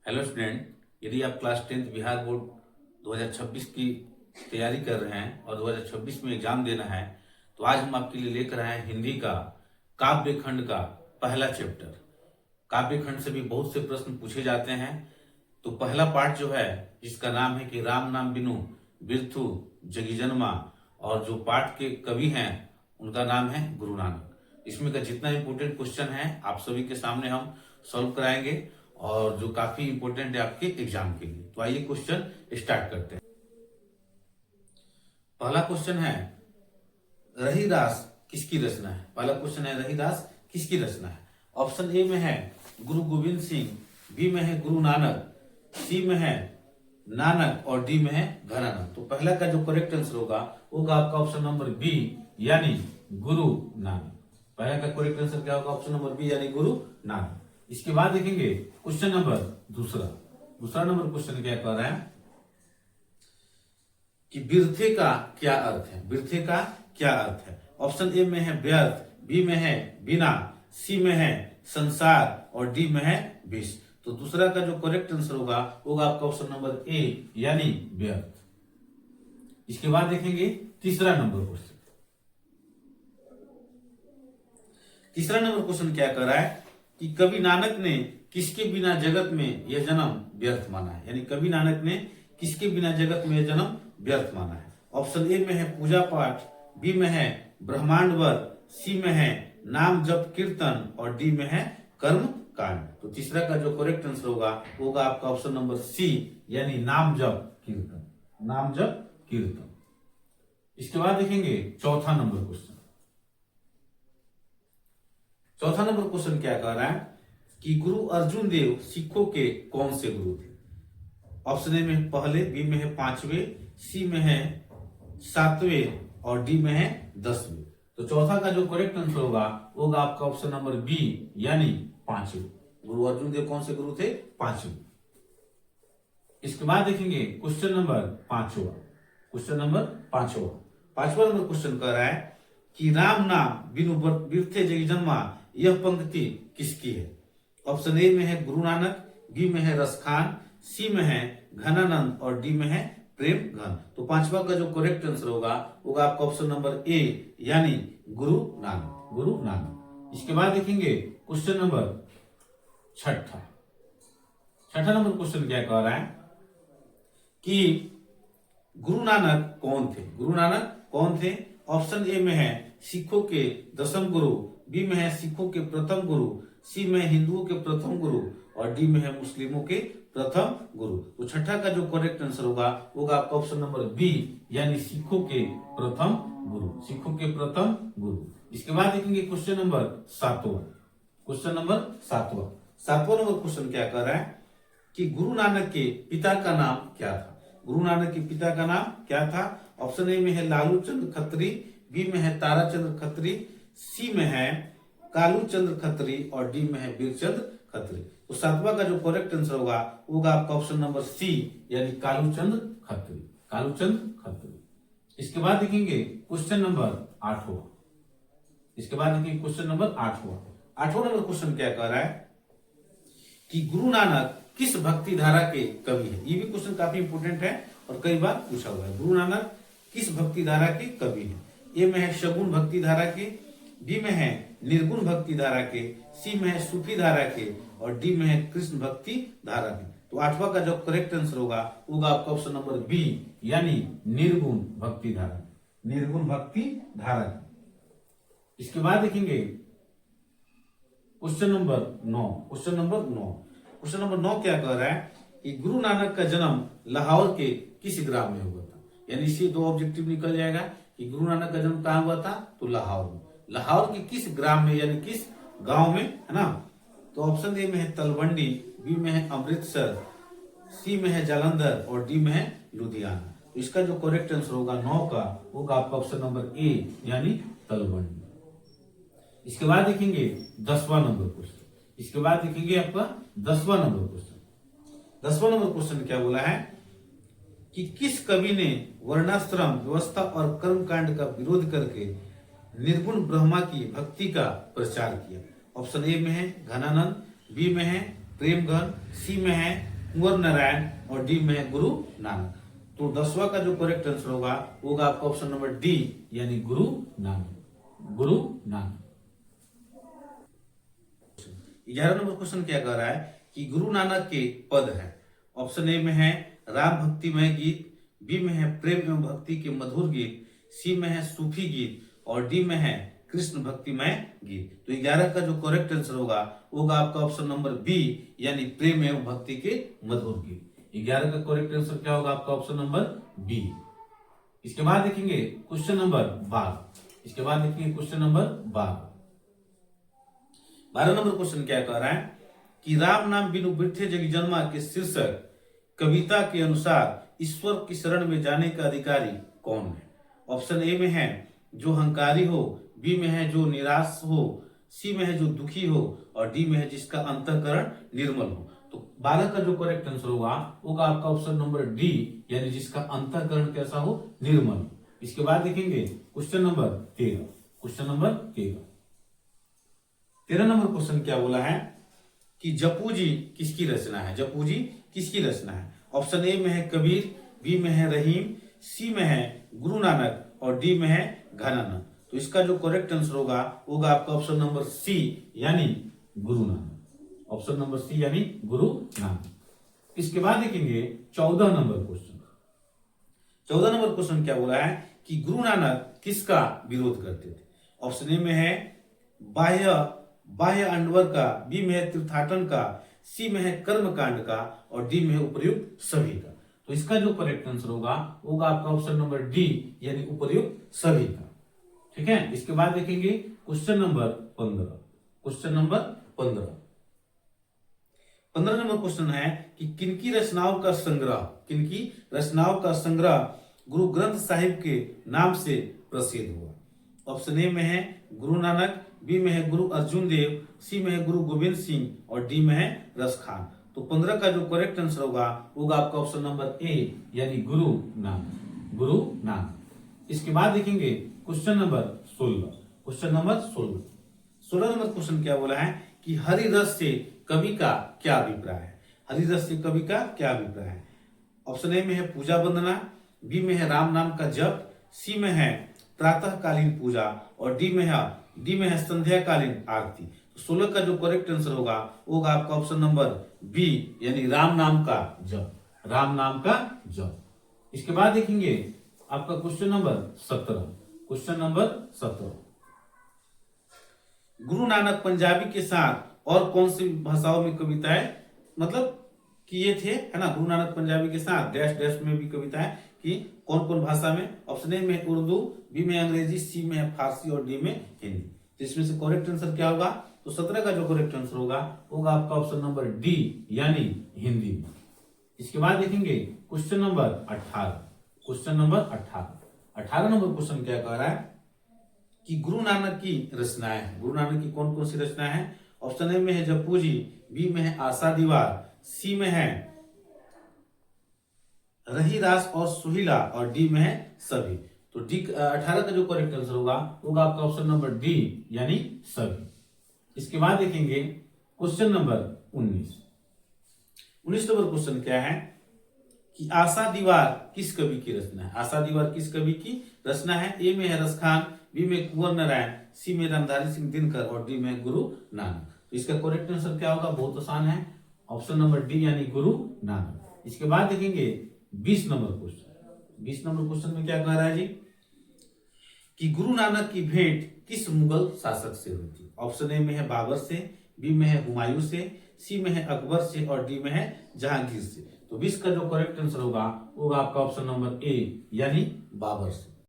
Hello student, यदि आप class 10th Bihar board 2026 की तैयारी कर रहे हैं और 2026 में एग्जाम देना है, तो आज हम आपके लिए लेकर आए हैं हिंदी का काव्य खंड का पहला चैप्टर। काव्य खंड से भी बहुत से प्रश्न पूछे जाते हैं। तो पहला पार्ट जो है, जिसका नाम है कि राम नाम बिनु बिरथु जगी जन्मा, और जो पाठ के कवि हैं उनका नाम है गुरु नानक। इसमें का जितना इंपोर्टेंट क्वेश्चन है आप सभी के सामने हम सॉल्व कराएंगे, और जो काफी इंपोर्टेंट है आपके एग्जाम के लिए। तो आइए क्वेश्चन स्टार्ट करते हैं। पहला क्वेश्चन है, रहीदास किसकी रचना है? पहला क्वेश्चन है, रहीदास किसकी रचना है? ऑप्शन ए में है गुरु गोविंद सिंह, बी में है गुरु नानक, सी में है नानक और डी में है घनानंद। तो पहला का जो करेक्ट आंसर होगा आपका ऑप्शन नंबर बी, यानी गुरु नानक। पहला का करेक्ट आंसर क्या होगा? ऑप्शन नंबर बी, यानी गुरु नानक। इसके बाद देखेंगे क्वेश्चन नंबर दूसरा नंबर क्वेश्चन क्या कह रहा है कि बिरथे का क्या अर्थ है? बिरथे का क्या अर्थ है? ऑप्शन ए में है व्यर्थ, बी में है बिना, सी में है संसार और डी में है विष। तो दूसरा का जो करेक्ट आंसर होगा आपका ऑप्शन नंबर ए, यानी व्यर्थ। इसके बाद देखेंगे तीसरा नंबर क्वेश्चन। तीसरा नंबर क्वेश्चन क्या कर रहा है कि कवि नानक ने किसके बिना जगत में यह जन्म व्यर्थ माना है? यानी कवि नानक ने किसके बिना जगत में यह जन्म व्यर्थ माना है? ऑप्शन ए में है पूजा पाठ, बी में है ब्रह्मांड वर, सी में है नाम जप कीर्तन और डी में है कर्म कांड। तो तीसरा का जो करेक्ट आंसर होगा आपका ऑप्शन नंबर सी, यानी नाम जप कीर्तन। नाम जप कीर्तन। इसके बाद देखेंगे चौथा नंबर क्वेश्चन। चौथा नंबर क्वेश्चन क्या कह रहा है कि गुरु अर्जुन देव सिखों के कौन से गुरु थे? ऑप्शन ए में पहले, बी में है पांचवें, सी में है सातवें और डी में है 10वें। तो चौथा का जो करेक्ट आंसर होगा आपका ऑप्शन नंबर बी, यानी पांचवें। गुरु अर्जुन देव कौन से गुरु थे? पांचवें। इसके बाद देखेंगे क्वेश्चन नंबर पांचवा। पांचवा नंबर क्वेश्चन कह रहा है कि राम नाम बिनु बिरथे जगी जन्मा, यह पंक्ति किसकी है? ऑप्शन ए में है गुरु नानक, बी में है रसखान, सी में है घनानंद और डी में है प्रेम घन। तो पांचवा का जो करेक्ट आंसर होगा आपका ऑप्शन नंबर ए, यानी गुरु नानक। इसके बाद देखेंगे क्वेश्चन नंबर छठा नंबर क्वेश्चन क्या कह रहा है कि गुरु नानक कौन थे? ऑप्शन ए में है सिखों के दसम गुरु, बी में है सिखों के प्रथम गुरु, सी में हिंदुओं के प्रथम गुरु और डी में है मुस्लिमों के प्रथम गुरु। तो छठा का जो करेक्ट आंसर होगा आपका ऑप्शन नंबर बी, यानी सिखों के प्रथम गुरु। इसके बाद देखेंगे क्वेश्चन नंबर सातवां। सातवां नंबर क्वेश्चन क्या कर रहा है कि गुरु नानक के पिता का नाम क्या था? ऑप्शन ए में है लालू चंद्र खत्री, बी में है ताराचंद्र खत्री, सी में है कालू चंद्र खत्री और डी में है वीरचंद्र खत्री। तो सातवां का जो करेक्ट आंसर होगा आपका ऑप्शन नंबर सी, यानी कालू चंद्र खत्री। इसके बाद देखेंगे क्वेश्चन नंबर आठवां। आठवां नंबर क्वेश्चन क्या कह रहा है कि गुरु नानक किस भक्ति धारा के कवि है? ये भी क्वेश्चन काफी इंपोर्टेंट है और कई बार पूछा हुआ है। गुरु नानक किस भक्ति धारा के कवि है? ए में है शगुन भक्ति धारा के, बी में है निर्गुण भक्ति धारा के, सी में है सूफी धारा के और डी में है कृष्ण भक्ति धारा के। तो आठवां का जो करेक्ट आंसर होगा आपका ऑप्शन नंबर बी, यानी निर्गुण भक्ति धारा। इसके बाद देखेंगे क्वेश्चन नंबर 9 क्या कह रहा है कि गुरु नानक का जन्म लाहौर के किस ग्राम में हुआ था? यानी इससे दो ऑब्जेक्टिव निकल जाएगा कि गुरु नानक का जन्म कहाँ हुआ था? तो लाहौर में। लाहौर के किस ग्राम में, यानी किस गांव में, है ना? तो ऑप्शन ए में है तलवंडी, बी में है अमृतसर, सी में है जालंधर और डी में है लुधियाना। तो इसका जो करेक्ट आंसर होगा 9 का आपका ऑप्शन नंबर ए, यानी तलवंडी। इसके बाद देखेंगे 10वां नंबर क्वेश्चन। आपका 10वां नंबर क्वेश्चन क्या बोला है कि किस कवि ने वर्णाश्रम व्यवस्था और कर्मकांड का विरोध करके निर्गुण ब्रह्मा की भक्ति का प्रचार किया? ऑप्शन ए में है घनानंद, बी में है प्रेम घन, सी में है कुंवर नारायण और डी में है गुरु नानक। तो 10वां का जो करेक्ट आंसर होगा आपका ऑप्शन नंबर डी यानी गुरु नानक। गुरु नानक। 11 नंबर क्वेश्चन क्या कह रहा है कि गुरु नानक के पद है। ऑप्शन ए में है राम भक्तिमय गीत, बी में है प्रेम एवं भक्ति के मधुर गीत, सी में है सूफी गीत और डी में है कृष्ण भक्तिमय गीत। तो 11 का जो करेक्ट आंसर होगा आपका ऑप्शन नंबर बी यानी प्रेम एवं भक्ति के मधुर गीत। 11 का करेक्ट आंसर क्या होगा आपका ऑप्शन नंबर बी। इसके बाद देखेंगे क्वेश्चन नंबर 12। इसके बाद देखेंगे क्वेश्चन नंबर 12। 12 नंबर क्वेश्चन क्या कह रहा है कि राम नाम बिनु बिरथे जगी जन्मा के शीर्षक कविता के अनुसार ईश्वर की शरण में जाने का अधिकारी कौन है। ऑप्शन ए में है जो हंकारी हो, बी में है जो निराश हो, सी में है जो दुखी हो और डी में है जिसका अंतःकरण निर्मल हो। तो 12 का जो करेक्ट आंसर होगा आपका ऑप्शन नंबर डी यानी जिसका अंतःकरण कैसा हो, निर्मल। इसके बाद देखेंगे question number 13। Question number 13 number question क्या बोला है कि जपू जी किसकी रचना है। जपू जी किसकी रचना है। ऑप्शन ए में है कबीर, बी में है रहीम, सी में है गुरु नानक और डी में है घनानंद। तो इसका जो करेक्ट आंसर होगा आपका ऑप्शन नंबर सी यानी Guru Nanak. Option number C यानी गुरु नानक। इसके बाद देखेंगे 14 नंबर क्वेश्चन। 14 नंबर क्वेश्चन क्या बोला है कि गुरु नानक किसका विरोध करते थे। ऑप्शन ए में है बाह्य अंडवर का, बी में है तीर्थाटन का, सी में है कर्म कांड का और डी में है उपर्युक्त सभी का। तो इसका जो करेक्ट आंसर होगा आपका ऑप्शन नंबर डी यानी उपर्युक्त सभी का। ठीक है। इसके बाद देखेंगे question number 15। Question number 15 number question है कि किनकी रचनाओं का संग्रह गुरु ग्रंथ साहिब के नाम से प्रसिद्ध हुआ। ऑप्शन ए में है गुरु नानक, बी में है गुरु अर्जुन देव, सी में है गुरु गोविंद सिंह और डी में है रस खान। तो 15 का जो करेक्ट आंसर होगा आपका ऑप्शन नंबर ए यानी गुरु नानक। गुरु नानक। इसके बाद देखेंगे question number 16। Question number 16 number question क्या बोला है कि हरि रस से कवि का क्या अभिप्राय है। हरि रस से कवि का क्या अभिप्राय है। ऑप्शन ए में है पूजा वंदना, बी में है राम नाम का जप, सी में है प्रातःकालीन पूजा और डी में है संध्याकालीन आरती। 16 का जो करेक्ट आंसर होगा आपका ऑप्शन नंबर बी यानी राम नाम का जप। राम नाम का जप। इसके बाद देखेंगे आपका question number 17। Question number 17 Guru Nanak Punjabi के साथ और कौन सी भाषाओं में कविताएं मतलब किए थे, है ना। गुरु नानक पंजाबी के साथ डैश डैश में भी कविताएं कि कौन कौन भाषा में। ऑप्शन ए में उर्दू, बी में अंग्रेजी, सी में है फारसी और डी में हिंदी। तो इसमें से करेक्ट आंसर क्या होगा। तो 17 का जो करेक्ट आंसर होगा आपका ऑप्शन नंबर डी यानी हिंदी में। इसके बाद देखेंगे question number 18। Question number 18 number question क्या कह रहा है कि गुरु नानक की रचनाएं हैं। गुरु नानक की कौन कौन सी रचनाएं हैं। ऑप्शन ए में है जप्पू जी, बी में है आशा दीवार, सी में है रही रास और सुहिला और डी में है सभी। तो डी 18 का जो करेक्ट आंसर होगा आपका ऑप्शन नंबर डी यानी सभी। इसके बाद देखेंगे क्वेश्चन नंबर 19 नंबर क्वेश्चन क्या है कि आशा दीवार किस कवि की रचना है। आशा दीवार किस कवि की रचना है। ए में है रस खान, बी में कुंवर नारायण, सी में रामधारी सिंह दिनकर और डी में गुरु नानक। तो इसका करेक्ट आंसर क्या होगा। बहुत आसान है, ऑप्शन नंबर डी यानी गुरु नानक। इसके बाद देखेंगे 20 नंबर क्वेश्चन। 20 नंबर क्वेश्चन में क्या कह रहा है जी कि गुरु नानक की भेंट किस मुगल शासक से हुई थी। ऑप्शन ए में है बाबर से, बी में है हुमायूं से, सी में है अकबर से और डी में है जहांगीर से। तो 20 का जो करेक्ट आंसर होगा आपका ऑप्शन नंबर ए यानी बाबर से।